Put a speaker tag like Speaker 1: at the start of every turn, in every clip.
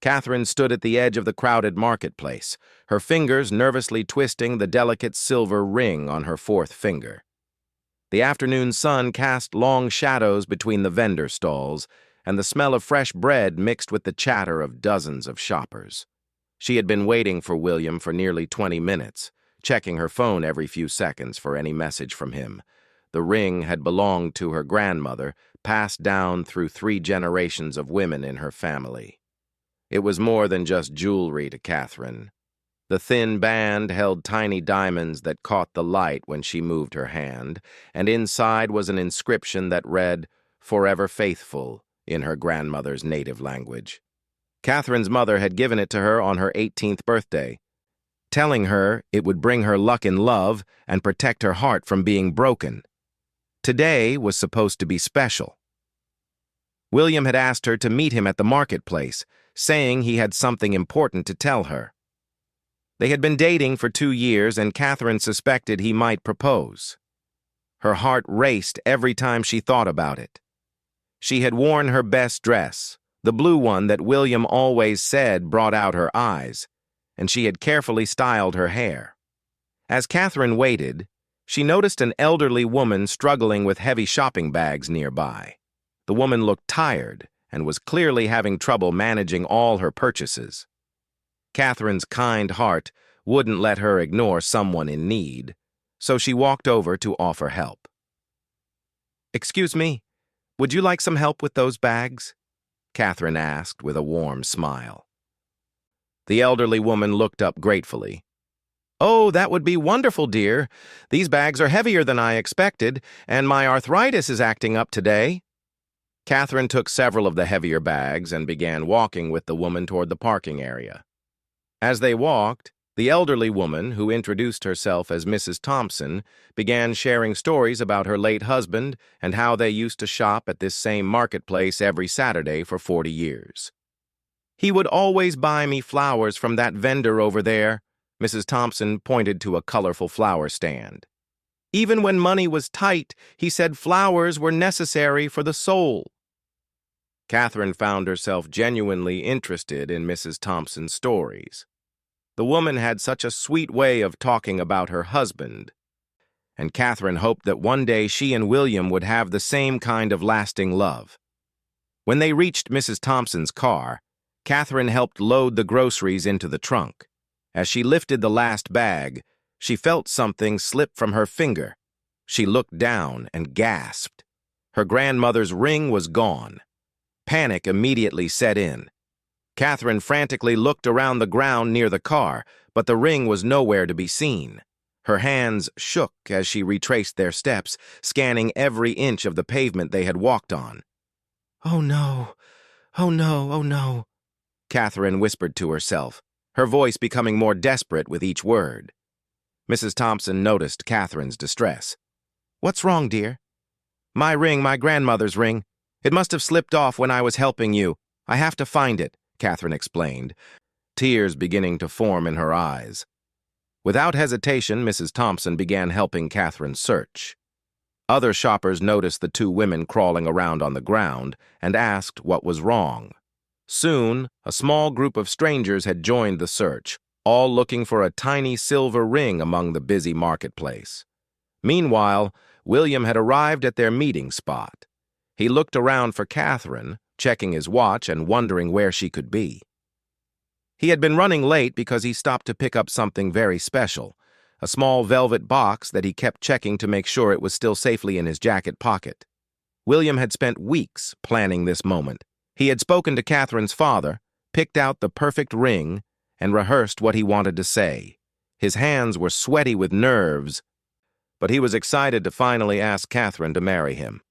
Speaker 1: Catherine stood at the edge of the crowded marketplace, her fingers nervously twisting the delicate silver ring on her fourth finger. The afternoon sun cast long shadows between the vendor stalls, and the smell of fresh bread mixed with the chatter of dozens of shoppers. She had been waiting for William for nearly 20 minutes, checking her phone every few seconds for any message from him. The ring had belonged to her grandmother, passed down through 3 generations of women in her family. It was more than just jewelry to Catherine. The thin band held tiny diamonds that caught the light when she moved her hand, and inside was an inscription that read, "Forever faithful," in her grandmother's native language. Catherine's mother had given it to her on her 18th birthday, telling her it would bring her luck in love and protect her heart from being broken. Today was supposed to be special. William had asked her to meet him at the marketplace, saying he had something important to tell her. They had been dating for 2 years, and Catherine suspected he might propose. Her heart raced every time she thought about it. She had worn her best dress, the blue one that William always said brought out her eyes, and she had carefully styled her hair. As Catherine waited, she noticed an elderly woman struggling with heavy shopping bags nearby. The woman looked tired and was clearly having trouble managing all her purchases. Catherine's kind heart wouldn't let her ignore someone in need, so she walked over to offer help. "Excuse me, would you like some help with those bags?" Catherine asked with a warm smile. The elderly woman looked up gratefully. "Oh, that would be wonderful, dear. These bags are heavier than I expected, and my arthritis is acting up today." Catherine took several of the heavier bags and began walking with the woman toward the parking area. As they walked, the elderly woman, who introduced herself as Mrs. Thompson, began sharing stories about her late husband and how they used to shop at this same marketplace every Saturday for 40 years. "He would always buy me flowers from that vendor over there." Mrs. Thompson pointed to a colorful flower stand. "Even when money was tight, he said flowers were necessary for the soul." Catherine found herself genuinely interested in Mrs. Thompson's stories. The woman had such a sweet way of talking about her husband, and Catherine hoped that one day she and William would have the same kind of lasting love. When they reached Mrs. Thompson's car, Catherine helped load the groceries into the trunk. As she lifted the last bag, she felt something slip from her finger. She looked down and gasped. Her grandmother's ring was gone. Panic immediately set in. Catherine frantically looked around the ground near the car, but the ring was nowhere to be seen. Her hands shook as she retraced their steps, scanning every inch of the pavement they had walked on. "Oh no, oh no, oh no," Catherine whispered to herself, her voice becoming more desperate with each word. Mrs. Thompson noticed Catherine's distress. "What's wrong, dear?" "My ring, my grandmother's ring. It must have slipped off when I was helping you. I have to find it," Catherine explained, tears beginning to form in her eyes. Without hesitation, Mrs. Thompson began helping Catherine search. Other shoppers noticed the 2 women crawling around on the ground and asked what was wrong. Soon, a small group of strangers had joined the search, all looking for a tiny silver ring among the busy marketplace. Meanwhile, William had arrived at their meeting spot. He looked around for Catherine, checking his watch and wondering where she could be. He had been running late because he stopped to pick up something very special, a small velvet box that he kept checking to make sure it was still safely in his jacket pocket. William had spent weeks planning this moment. He had spoken to Catherine's father, picked out the perfect ring, and rehearsed what he wanted to say. His hands were sweaty with nerves, but he was excited to finally ask Catherine to marry him.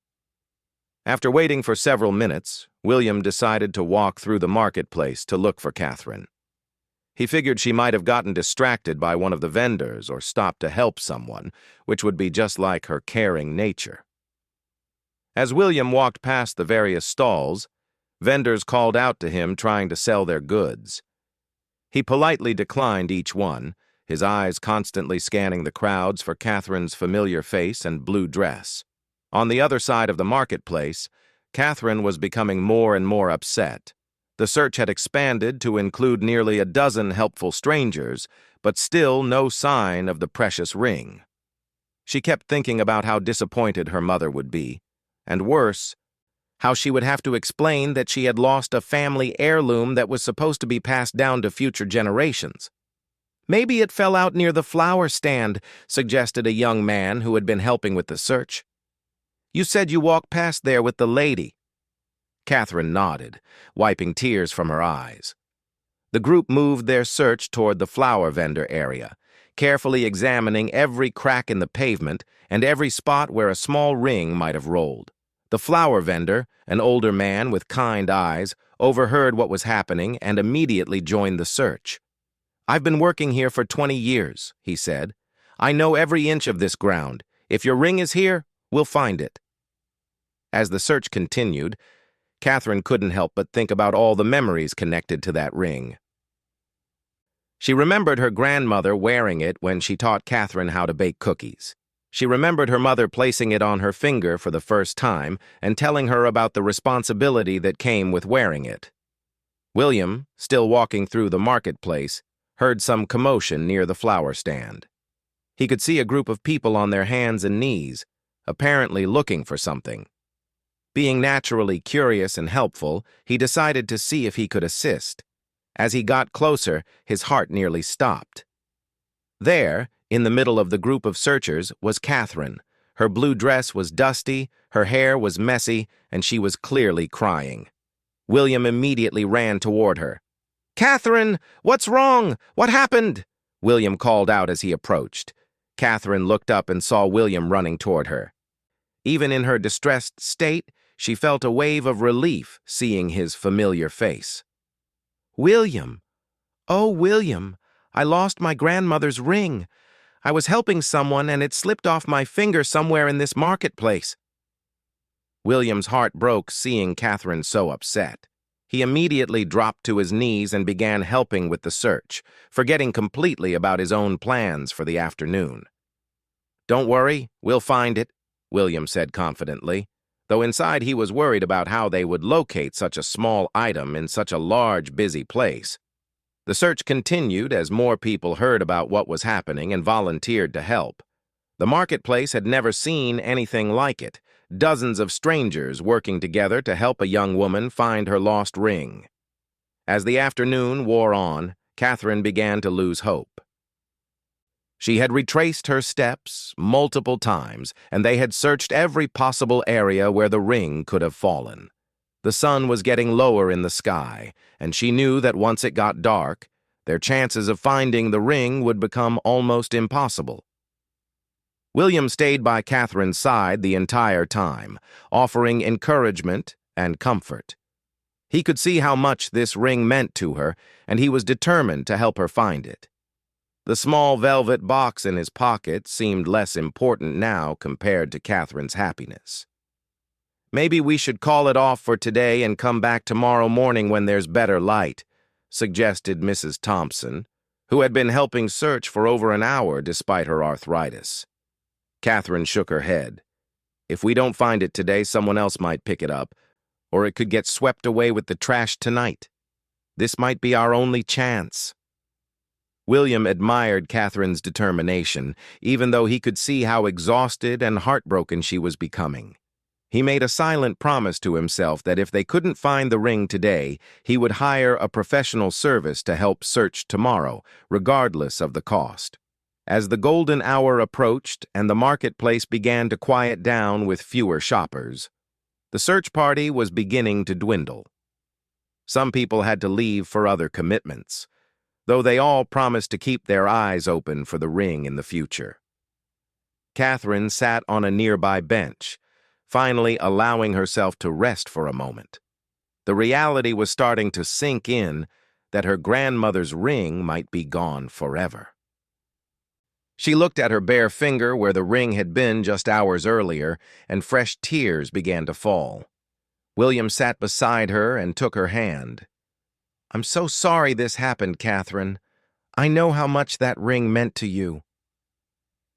Speaker 1: After waiting for several minutes, William decided to walk through the marketplace to look for Catherine. He figured she might have gotten distracted by one of the vendors or stopped to help someone, which would be just like her caring nature. As William walked past the various stalls, vendors called out to him trying to sell their goods. He politely declined each one, his eyes constantly scanning the crowds for Catherine's familiar face and blue dress. On the other side of the marketplace, Catherine was becoming more and more upset. The search had expanded to include nearly a dozen helpful strangers, but still no sign of the precious ring. She kept thinking about how disappointed her mother would be, and worse, how she would have to explain that she had lost a family heirloom that was supposed to be passed down to future generations. "Maybe it fell out near the flower stand," suggested a young man who had been helping with the search. "You said you walked past there with the lady." Catherine nodded, wiping tears from her eyes. The group moved their search toward the flower vendor area, carefully examining every crack in the pavement and every spot where a small ring might have rolled. The flower vendor, an older man with kind eyes, overheard what was happening and immediately joined the search. "I've been working here for 20 years, he said. "I know every inch of this ground. If your ring is here, we'll find it." As the search continued, Catherine couldn't help but think about all the memories connected to that ring. She remembered her grandmother wearing it when she taught Catherine how to bake cookies. She remembered her mother placing it on her finger for the first time and telling her about the responsibility that came with wearing it. William, still walking through the marketplace, heard some commotion near the flower stand. He could see a group of people on their hands and knees, apparently looking for something. Being naturally curious and helpful, he decided to see if he could assist. As he got closer, his heart nearly stopped. There, in the middle of the group of searchers, was Catherine. Her blue dress was dusty, her hair was messy, and she was clearly crying. William immediately ran toward her. "Catherine, what's wrong? What happened?" William called out as he approached. Catherine looked up and saw William running toward her. Even in her distressed state, she felt a wave of relief seeing his familiar face. "William! Oh, William! I lost my grandmother's ring. I was helping someone and it slipped off my finger somewhere in this marketplace." William's heart broke seeing Catherine so upset. He immediately dropped to his knees and began helping with the search, forgetting completely about his own plans for the afternoon. "Don't worry, we'll find it," William said confidently, though inside he was worried about how they would locate such a small item in such a large, busy place. The search continued as more people heard about what was happening and volunteered to help. The marketplace had never seen anything like it, dozens of strangers working together to help a young woman find her lost ring. As the afternoon wore on, Catherine began to lose hope. She had retraced her steps multiple times, and they had searched every possible area where the ring could have fallen. The sun was getting lower in the sky, and she knew that once it got dark, their chances of finding the ring would become almost impossible. William stayed by Catherine's side the entire time, offering encouragement and comfort. He could see how much this ring meant to her, and he was determined to help her find it. The small velvet box in his pocket seemed less important now compared to Catherine's happiness. "Maybe we should call it off for today and come back tomorrow morning when there's better light," suggested Mrs. Thompson, who had been helping search for over an hour despite her arthritis. Catherine shook her head. "If we don't find it today, someone else might pick it up, or it could get swept away with the trash tonight. This might be our only chance." William admired Catherine's determination, even though he could see how exhausted and heartbroken she was becoming. He made a silent promise to himself that if they couldn't find the ring today, he would hire a professional service to help search tomorrow, regardless of the cost. As the golden hour approached and the marketplace began to quiet down with fewer shoppers, the search party was beginning to dwindle. Some people had to leave for other commitments, though they all promised to keep their eyes open for the ring in the future. Catherine sat on a nearby bench, finally allowing herself to rest for a moment. The reality was starting to sink in that her grandmother's ring might be gone forever. She looked at her bare finger where the ring had been just hours earlier, and fresh tears began to fall. William sat beside her and took her hand. "I'm so sorry this happened, Catherine. I know how much that ring meant to you."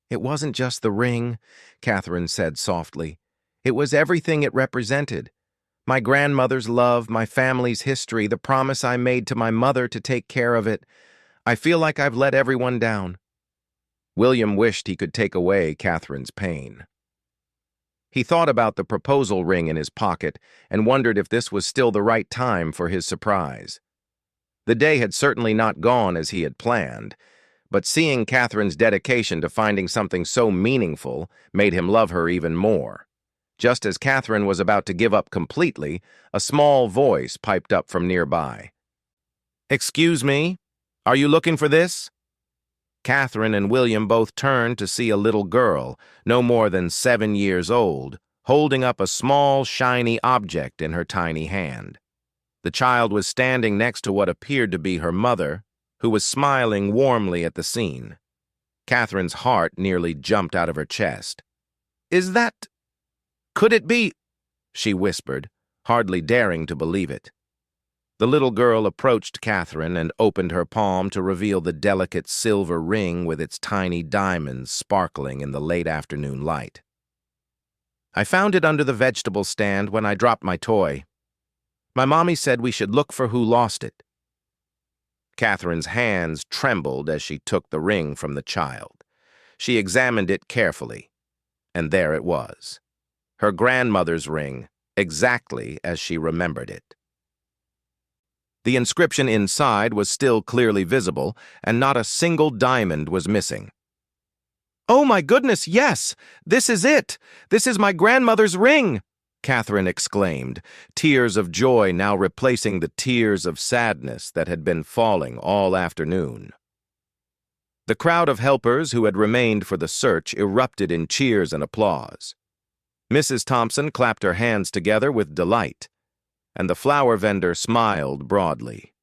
Speaker 1: "It wasn't just the ring," Catherine said softly. "It was everything it represented. My grandmother's love, my family's history, the promise I made to my mother to take care of it. I feel like I've let everyone down." William wished he could take away Catherine's pain. He thought about the proposal ring in his pocket and wondered if this was still the right time for his surprise. The day had certainly not gone as he had planned, but seeing Catherine's dedication to finding something so meaningful made him love her even more. Just as Catherine was about to give up completely, a small voice piped up from nearby. "Excuse me, are you looking for this?" Catherine and William both turned to see a little girl, no more than 7 years old, holding up a small, shiny object in her tiny hand. The child was standing next to what appeared to be her mother, who was smiling warmly at the scene. Catherine's heart nearly jumped out of her chest. "Is that... could it be?" she whispered, hardly daring to believe it. The little girl approached Catherine and opened her palm to reveal the delicate silver ring with its tiny diamonds sparkling in the late afternoon light. "I found it under the vegetable stand when I dropped my toy. My mommy said we should look for who lost it." Catherine's hands trembled as she took the ring from the child. She examined it carefully, and there it was. Her grandmother's ring, exactly as she remembered it. The inscription inside was still clearly visible, and not a single diamond was missing. "Oh my goodness, yes! This is it! This is my grandmother's ring!" Catherine exclaimed, tears of joy now replacing the tears of sadness that had been falling all afternoon. The crowd of helpers who had remained for the search erupted in cheers and applause. Mrs. Thompson clapped her hands together with delight, and the flower vendor smiled broadly.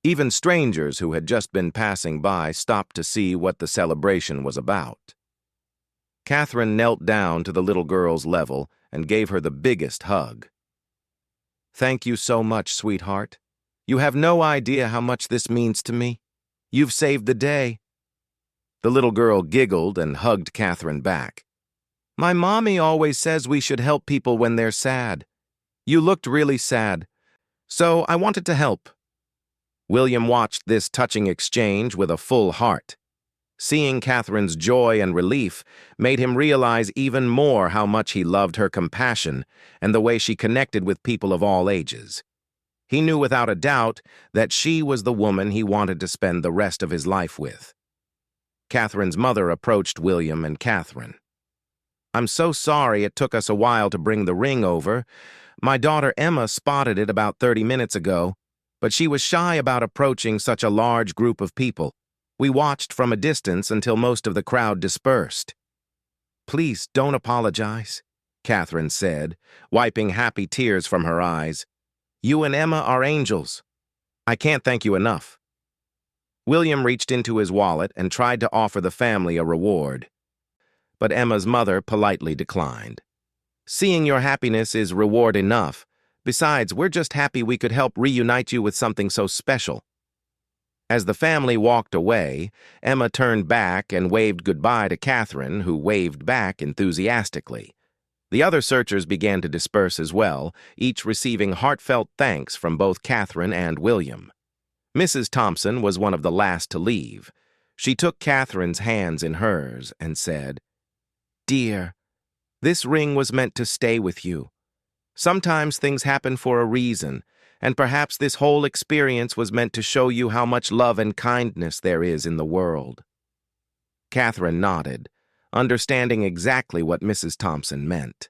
Speaker 1: Even strangers who had just been passing by stopped to see what the celebration was about. Catherine knelt down to the little girl's level and gave her the biggest hug. "Thank you so much, sweetheart. You have no idea how much this means to me. You've saved the day." The little girl giggled and hugged Catherine back. "My mommy always says we should help people when they're sad. You looked really sad, so I wanted to help." William watched this touching exchange with a full heart. Seeing Catherine's joy and relief made him realize even more how much he loved her compassion and the way she connected with people of all ages. He knew without a doubt that she was the woman he wanted to spend the rest of his life with. Catherine's mother approached William and Catherine. "I'm so sorry it took us a while to bring the ring over. My daughter Emma spotted it about 30 minutes ago, but she was shy about approaching such a large group of people. We watched from a distance until most of the crowd dispersed." "Please don't apologize," Catherine said, wiping happy tears from her eyes. "You and Emma are angels. I can't thank you enough." William reached into his wallet and tried to offer the family a reward, but Emma's mother politely declined. "Seeing your happiness is reward enough. Besides, we're just happy we could help reunite you with something so special." As the family walked away, Emma turned back and waved goodbye to Catherine, who waved back enthusiastically. The other searchers began to disperse as well, each receiving heartfelt thanks from both Catherine and William. Mrs. Thompson was one of the last to leave. She took Catherine's hands in hers and said, "Dear, this ring was meant to stay with you. Sometimes things happen for a reason, and perhaps this whole experience was meant to show you how much love and kindness there is in the world." Catherine nodded, understanding exactly what Mrs. Thompson meant.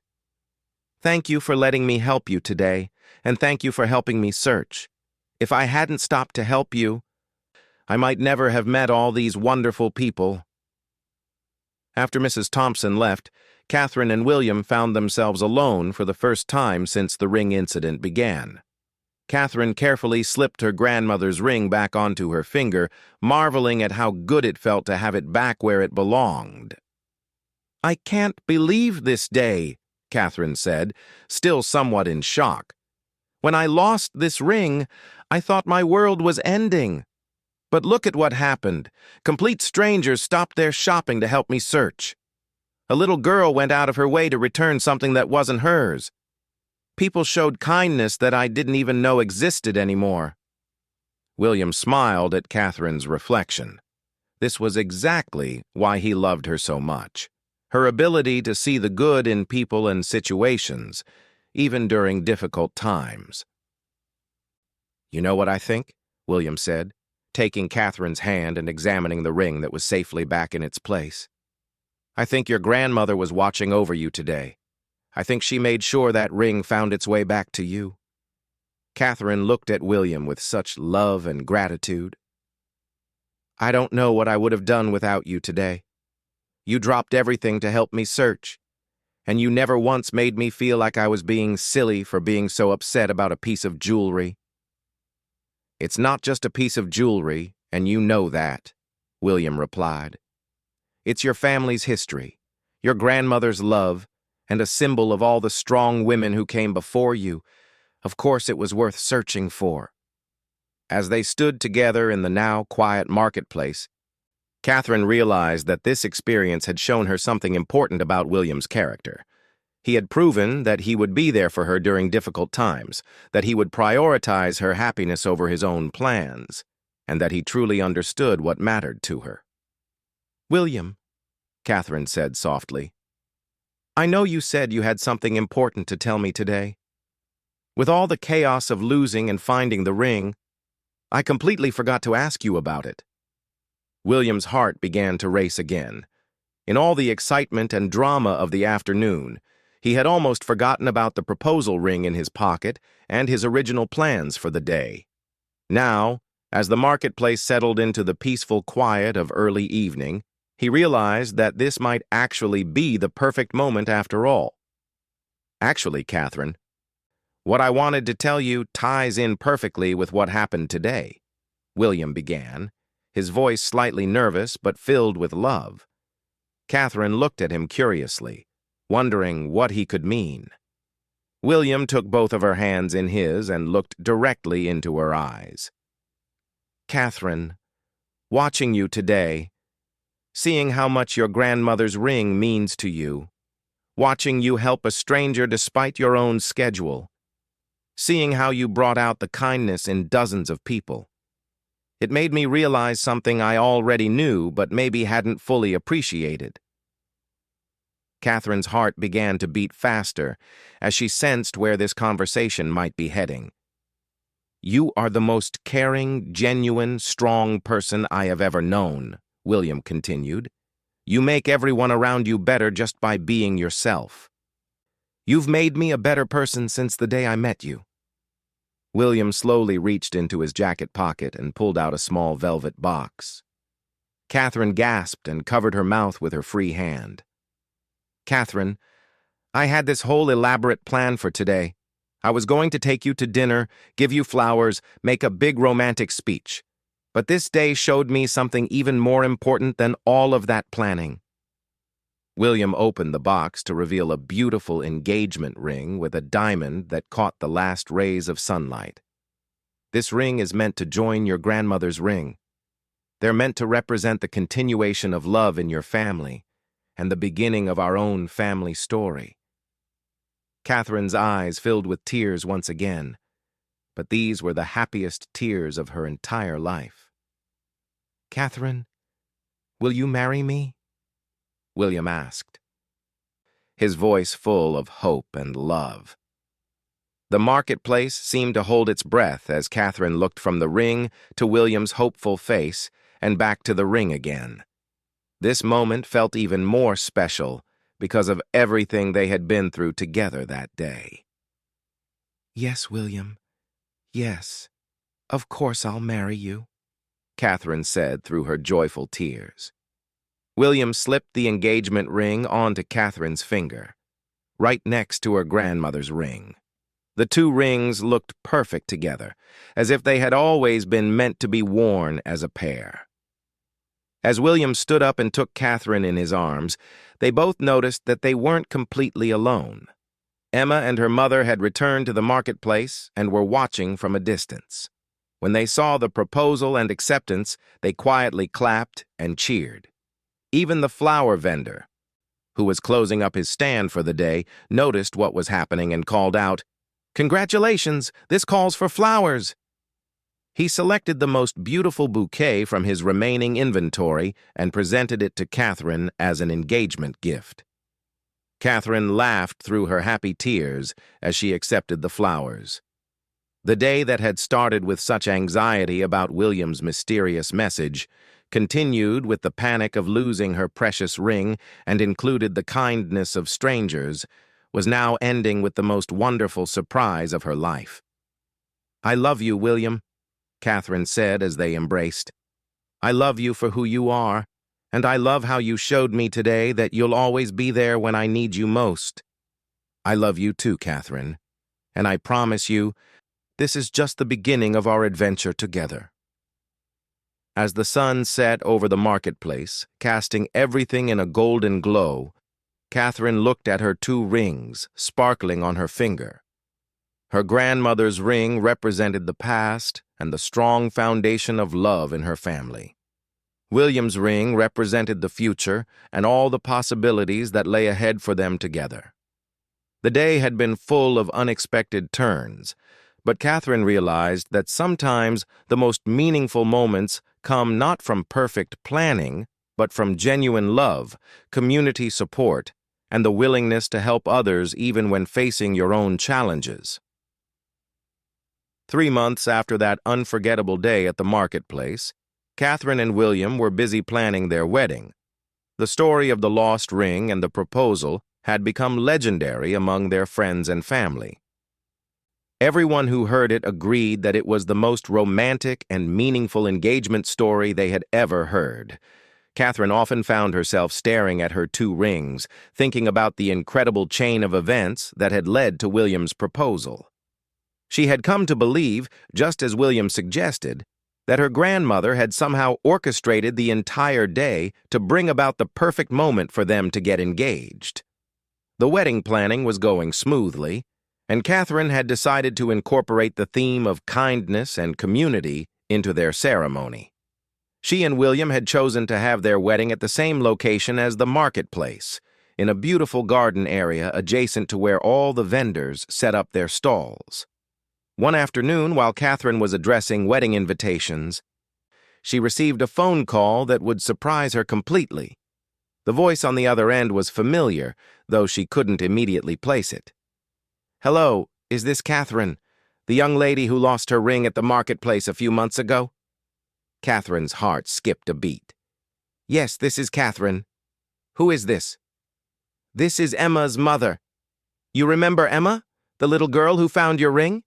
Speaker 1: "Thank you for letting me help you today, and thank you for helping me search. If I hadn't stopped to help you, I might never have met all these wonderful people." After Mrs. Thompson left, Catherine and William found themselves alone for the first time since the ring incident began. Catherine carefully slipped her grandmother's ring back onto her finger, marveling at how good it felt to have it back where it belonged. "I can't believe this day," Catherine said, still somewhat in shock. "When I lost this ring, I thought my world was ending. But look at what happened. Complete strangers stopped their shopping to help me search. A little girl went out of her way to return something that wasn't hers. People showed kindness that I didn't even know existed anymore. William smiled at Catherine's reflection. This was exactly why he loved her so much. Her ability to see the good in people and situations, even during difficult times. "You know what I think?" William said, taking Catherine's hand and examining the ring that was safely back in its place. "I think your grandmother was watching over you today. I think she made sure that ring found its way back to you." Catherine looked at William with such love and gratitude. "I don't know what I would have done without you today. You dropped everything to help me search, and you never once made me feel like I was being silly for being so upset about a piece of jewelry." "It's not just a piece of jewelry, and you know that," William replied. "It's your family's history, your grandmother's love, and a symbol of all the strong women who came before you. Of course it was worth searching for." As they stood together in the now quiet marketplace, Catherine realized that this experience had shown her something important about William's character. He had proven that he would be there for her during difficult times, that he would prioritize her happiness over his own plans, and that he truly understood what mattered to her. "William," Catherine said softly, "I know you said you had something important to tell me today. With all the chaos of losing and finding the ring, I completely forgot to ask you about it." William's heart began to race again. In all the excitement and drama of the afternoon, he had almost forgotten about the proposal ring in his pocket and his original plans for the day. Now, as the marketplace settled into the peaceful quiet of early evening, he realized that this might actually be the perfect moment after all. "Actually, Catherine, what I wanted to tell you ties in perfectly with what happened today," William began, his voice slightly nervous but filled with love. Catherine looked at him curiously, wondering what he could mean. William took both of her hands in his and looked directly into her eyes. "Catherine, watching you today, seeing how much your grandmother's ring means to you, watching you help a stranger despite your own schedule, seeing how you brought out the kindness in dozens of people. It made me realize something I already knew but maybe hadn't fully appreciated." Catherine's heart began to beat faster as she sensed where this conversation might be heading. "You are the most caring, genuine, strong person I have ever known," William continued. "You make everyone around you better just by being yourself. You've made me a better person since the day I met you." William slowly reached into his jacket pocket and pulled out a small velvet box. Catherine gasped and covered her mouth with her free hand. "Catherine, I had this whole elaborate plan for today. I was going to take you to dinner, give you flowers, make a big romantic speech. But this day showed me something even more important than all of that planning." William opened the box to reveal a beautiful engagement ring with a diamond that caught the last rays of sunlight. "This ring is meant to join your grandmother's ring. They're meant to represent the continuation of love in your family and the beginning of our own family story." Catherine's eyes filled with tears once again, but these were the happiest tears of her entire life. "Catherine, will you marry me?" William asked, his voice full of hope and love. The marketplace seemed to hold its breath as Catherine looked from the ring to William's hopeful face and back to the ring again. This moment felt even more special because of everything they had been through together that day. "Yes, William. Yes. Of course I'll marry you," Catherine said through her joyful tears. William slipped the engagement ring onto Catherine's finger, right next to her grandmother's ring. The two rings looked perfect together, as if they had always been meant to be worn as a pair. As William stood up and took Catherine in his arms, they both noticed that they weren't completely alone. Emma and her mother had returned to the marketplace and were watching from a distance. When they saw the proposal and acceptance, they quietly clapped and cheered. Even the flower vendor, who was closing up his stand for the day, noticed what was happening and called out, "Congratulations, this calls for flowers." He selected the most beautiful bouquet from his remaining inventory and presented it to Catherine as an engagement gift. Catherine laughed through her happy tears as she accepted the flowers. The day that had started with such anxiety about William's mysterious message continued with the panic of losing her precious ring and included the kindness of strangers, was now ending with the most wonderful surprise of her life. "I love you, William," Catherine said as they embraced. "I love you for who you are, and I love how you showed me today that you'll always be there when I need you most." "I love you too, Catherine, and I promise you, this is just the beginning of our adventure together." As the sun set over the marketplace, casting everything in a golden glow, Catherine looked at her 2 rings sparkling on her finger. Her grandmother's ring represented the past and the strong foundation of love in her family. William's ring represented the future and all the possibilities that lay ahead for them together. The day had been full of unexpected turns, but Catherine realized that sometimes the most meaningful moments come not from perfect planning, but from genuine love, community support, and the willingness to help others even when facing your own challenges. 3 months after that unforgettable day at the marketplace, Catherine and William were busy planning their wedding. The story of the lost ring and the proposal had become legendary among their friends and family. Everyone who heard it agreed that it was the most romantic and meaningful engagement story they had ever heard. Catherine often found herself staring at her 2 rings, thinking about the incredible chain of events that had led to William's proposal. She had come to believe, just as William suggested, that her grandmother had somehow orchestrated the entire day to bring about the perfect moment for them to get engaged. The wedding planning was going smoothly, and Catherine had decided to incorporate the theme of kindness and community into their ceremony. She and William had chosen to have their wedding at the same location as the marketplace, in a beautiful garden area adjacent to where all the vendors set up their stalls. One afternoon, while Catherine was addressing wedding invitations, she received a phone call that would surprise her completely. The voice on the other end was familiar, though she couldn't immediately place it. "Hello, is this Catherine, the young lady who lost her ring at the marketplace a few months ago?" Catherine's heart skipped a beat. "Yes, this is Catherine. Who is this?" "This is Emma's mother. You remember Emma, the little girl who found your ring?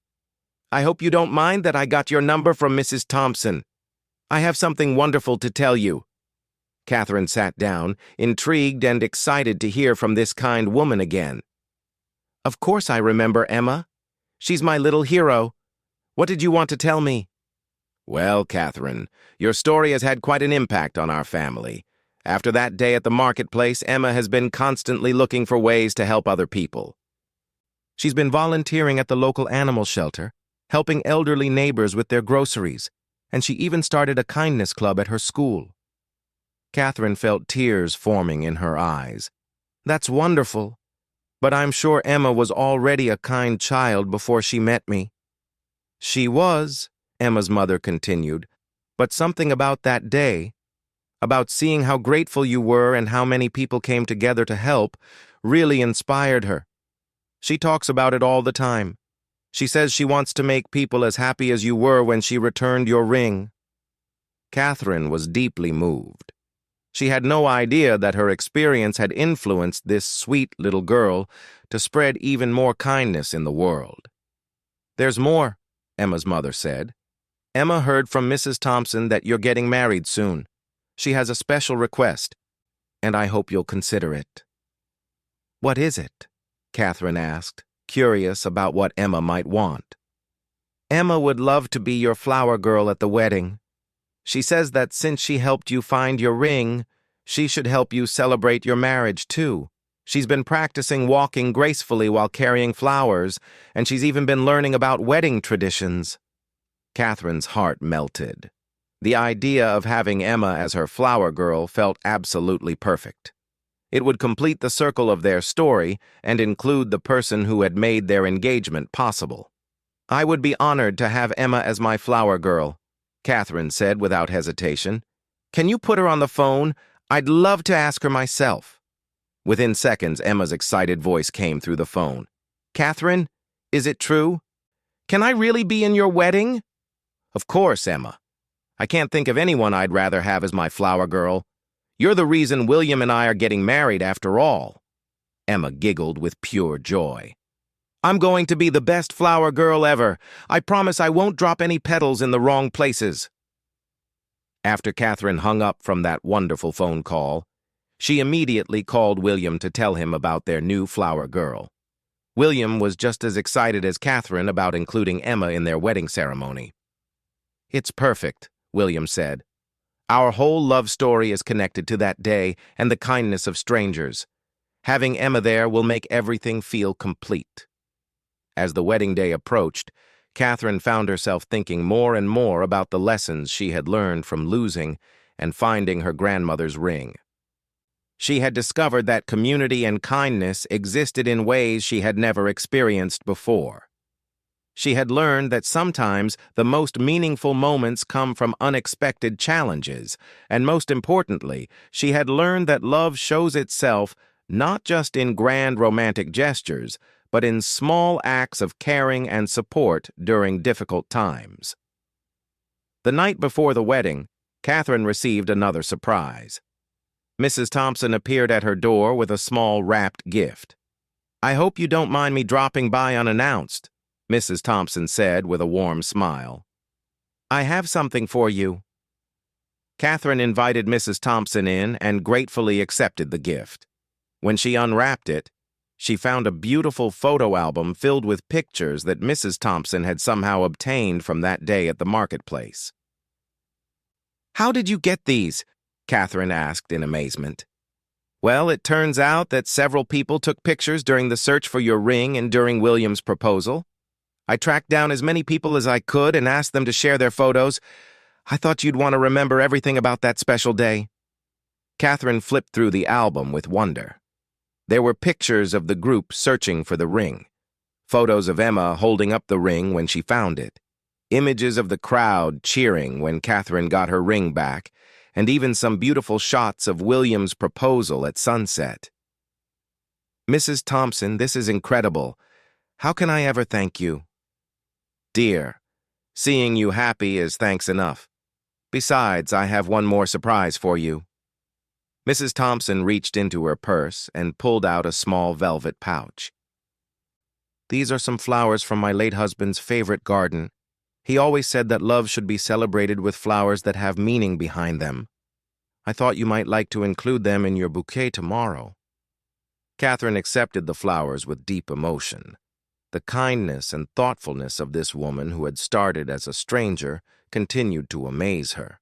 Speaker 1: I hope you don't mind that I got your number from Mrs. Thompson. I have something wonderful to tell you." Catherine sat down, intrigued and excited to hear from this kind woman again. "Of course I remember Emma. She's my little hero. What did you want to tell me?" "Well, Catherine, your story has had quite an impact on our family. After that day at the marketplace, Emma has been constantly looking for ways to help other people. She's been volunteering at the local animal shelter, helping elderly neighbors with their groceries, and she even started a kindness club at her school." Catherine felt tears forming in her eyes. "That's wonderful, but I'm sure Emma was already a kind child before she met me." "She was," Emma's mother continued, "but something about that day, about seeing how grateful you were and how many people came together to help, really inspired her. She talks about it all the time. She says she wants to make people as happy as you were when she returned your ring." Catherine was deeply moved. She had no idea that her experience had influenced this sweet little girl to spread even more kindness in the world. "There's more," Emma's mother said. "Emma heard from Mrs. Thompson that you're getting married soon. She has a special request, and I hope you'll consider it." "What is it?" Catherine asked, curious about what Emma might want. "Emma would love to be your flower girl at the wedding. She says that since she helped you find your ring, she should help you celebrate your marriage too. She's been practicing walking gracefully while carrying flowers, and she's even been learning about wedding traditions." Catherine's heart melted. The idea of having Emma as her flower girl felt absolutely perfect. It would complete the circle of their story and include the person who had made their engagement possible. "I would be honored to have Emma as my flower girl," Catherine said without hesitation. "Can you put her on the phone? I'd love to ask her myself." Within seconds, Emma's excited voice came through the phone. "Catherine, is it true? Can I really be in your wedding?" "Of course, Emma. I can't think of anyone I'd rather have as my flower girl. You're the reason William and I are getting married after all." Emma giggled with pure joy. "I'm going to be the best flower girl ever. I promise I won't drop any petals in the wrong places." After Catherine hung up from that wonderful phone call, she immediately called William to tell him about their new flower girl. William was just as excited as Catherine about including Emma in their wedding ceremony. "It's perfect," William said. "Our whole love story is connected to that day and the kindness of strangers. Having Emma there will make everything feel complete." As the wedding day approached, Catherine found herself thinking more and more about the lessons she had learned from losing and finding her grandmother's ring. She had discovered that community and kindness existed in ways she had never experienced before. She had learned that sometimes the most meaningful moments come from unexpected challenges, and most importantly, she had learned that love shows itself not just in grand romantic gestures, but in small acts of caring and support during difficult times. The night before the wedding, Catherine received another surprise. Mrs. Thompson appeared at her door with a small wrapped gift. "I hope you don't mind me dropping by unannounced," Mrs. Thompson said with a warm smile. "I have something for you." Catherine invited Mrs. Thompson in and gratefully accepted the gift. When she unwrapped it, she found a beautiful photo album filled with pictures that Mrs. Thompson had somehow obtained from that day at the marketplace. "How did you get these?" Catherine asked in amazement. "Well, it turns out that several people took pictures during the search for your ring and during William's proposal. I tracked down as many people as I could and asked them to share their photos. I thought you'd want to remember everything about that special day." Catherine flipped through the album with wonder. There were pictures of the group searching for the ring, photos of Emma holding up the ring when she found it, images of the crowd cheering when Catherine got her ring back, and even some beautiful shots of William's proposal at sunset. "Mrs. Thompson, this is incredible. How can I ever thank you?" "Dear, seeing you happy is thanks enough. Besides, I have one more surprise for you." Mrs. Thompson reached into her purse and pulled out a small velvet pouch. "These are some flowers from my late husband's favorite garden. He always said that love should be celebrated with flowers that have meaning behind them. I thought you might like to include them in your bouquet tomorrow." Catherine accepted the flowers with deep emotion. The kindness and thoughtfulness of this woman who had started as a stranger continued to amaze her.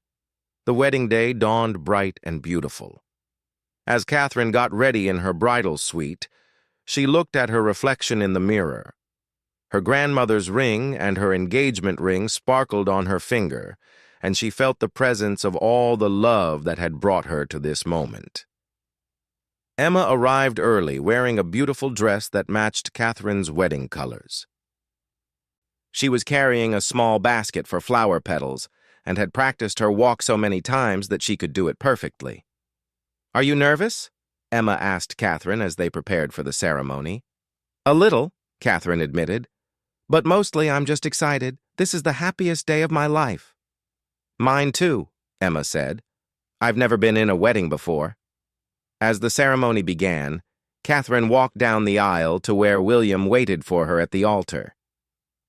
Speaker 1: The wedding day dawned bright and beautiful. As Catherine got ready in her bridal suite, she looked at her reflection in the mirror. Her grandmother's ring and her engagement ring sparkled on her finger, and she felt the presence of all the love that had brought her to this moment. Emma arrived early, wearing a beautiful dress that matched Catherine's wedding colors. She was carrying a small basket for flower petals and had practiced her walk so many times that she could do it perfectly. "Are you nervous?" Emma asked Catherine as they prepared for the ceremony. "A little," Catherine admitted. "But mostly I'm just excited. This is the happiest day of my life." "Mine too," Emma said. "I've never been in a wedding before." As the ceremony began, Catherine walked down the aisle to where William waited for her at the altar.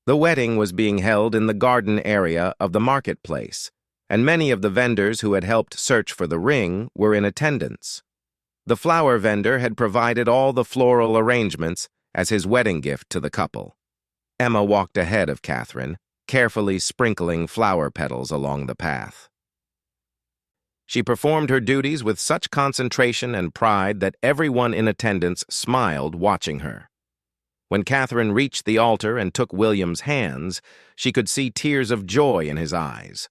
Speaker 1: The wedding was being held in the garden area of the marketplace, and many of the vendors who had helped search for the ring were in attendance. The flower vendor had provided all the floral arrangements as his wedding gift to the couple. Emma walked ahead of Catherine, carefully sprinkling flower petals along the path. She performed her duties with such concentration and pride that everyone in attendance smiled watching her. When Catherine reached the altar and took William's hands, she could see tears of joy in his eyes.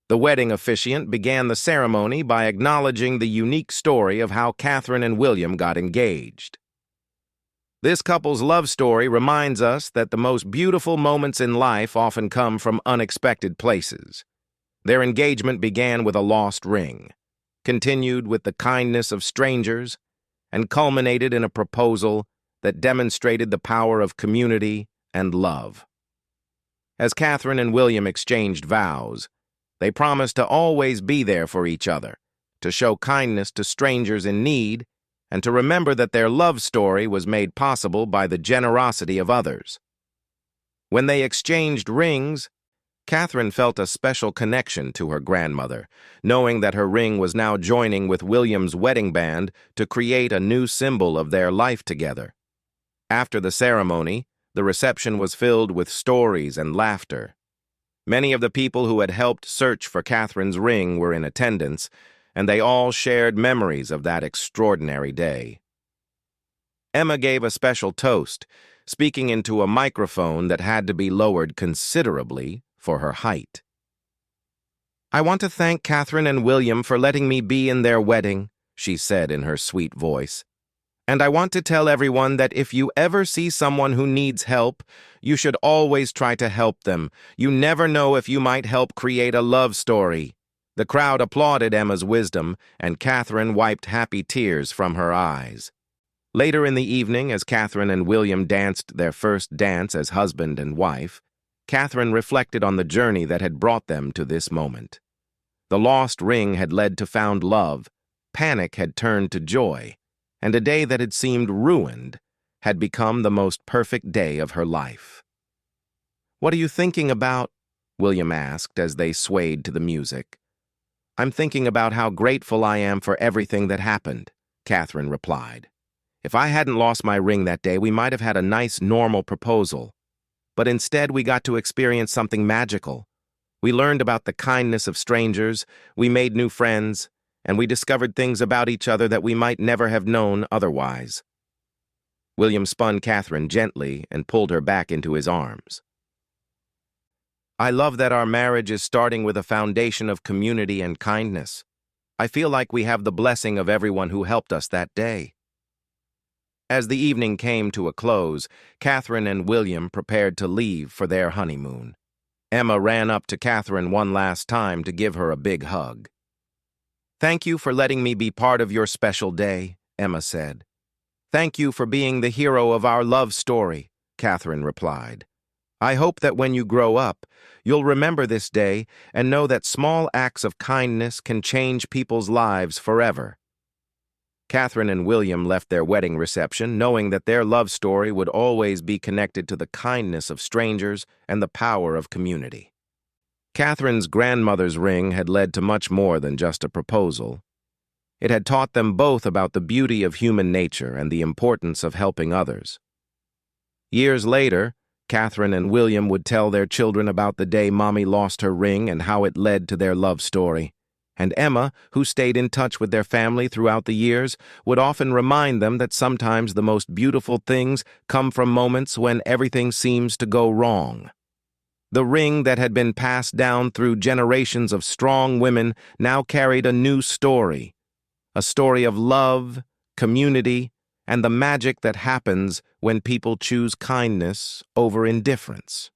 Speaker 1: The wedding officiant began the ceremony by acknowledging the unique story of how Catherine and William got engaged. This couple's love story reminds us that the most beautiful moments in life often come from unexpected places. Their engagement began with a lost ring, continued with the kindness of strangers, and culminated in a proposal that demonstrated the power of community and love. As Catherine and William exchanged vows, they promised to always be there for each other, to show kindness to strangers in need, and to remember that their love story was made possible by the generosity of others. When they exchanged rings, Catherine felt a special connection to her grandmother, knowing that her ring was now joining with William's wedding band to create a new symbol of their life together. After the ceremony, the reception was filled with stories and laughter. Many of the people who had helped search for Catherine's ring were in attendance, and they all shared memories of that extraordinary day. Emma gave a special toast, speaking into a microphone that had to be lowered considerably for her height. "I want to thank Catherine and William for letting me be in their wedding," she said in her sweet voice. "And I want to tell everyone that if you ever see someone who needs help, you should always try to help them. You never know if you might help create a love story." The crowd applauded Emma's wisdom, and Catherine wiped happy tears from her eyes. Later in the evening, as Catherine and William danced their first dance as husband and wife, Catherine reflected on the journey that had brought them to this moment. The lost ring had led to found love, panic had turned to joy, and a day that had seemed ruined had become the most perfect day of her life. "What are you thinking about?" William asked as they swayed to the music. "I'm thinking about how grateful I am for everything that happened," Catherine replied. "If I hadn't lost my ring that day, we might have had a nice, normal proposal. But instead, we got to experience something magical. We learned about the kindness of strangers, we made new friends, and we discovered things about each other that we might never have known otherwise." William spun Catherine gently and pulled her back into his arms. "I love that our marriage is starting with a foundation of community and kindness. I feel like we have the blessing of everyone who helped us that day." As the evening came to a close, Catherine and William prepared to leave for their honeymoon. Emma ran up to Catherine one last time to give her a big hug. "Thank you for letting me be part of your special day," Emma said. "Thank you for being the hero of our love story," Catherine replied. "I hope that when you grow up, you'll remember this day and know that small acts of kindness can change people's lives forever." Catherine and William left their wedding reception knowing that their love story would always be connected to the kindness of strangers and the power of community. Catherine's grandmother's ring had led to much more than just a proposal. It had taught them both about the beauty of human nature and the importance of helping others. Years later, Catherine and William would tell their children about the day Mommy lost her ring and how it led to their love story. And Emma, who stayed in touch with their family throughout the years, would often remind them that sometimes the most beautiful things come from moments when everything seems to go wrong. The ring that had been passed down through generations of strong women now carried a new story, a story of love, community, and the magic that happens when people choose kindness over indifference.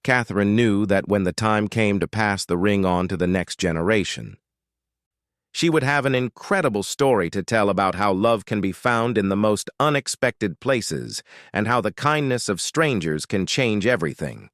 Speaker 1: Catherine knew that when the time came to pass the ring on to the next generation, she would have an incredible story to tell about how love can be found in the most unexpected places and how the kindness of strangers can change everything.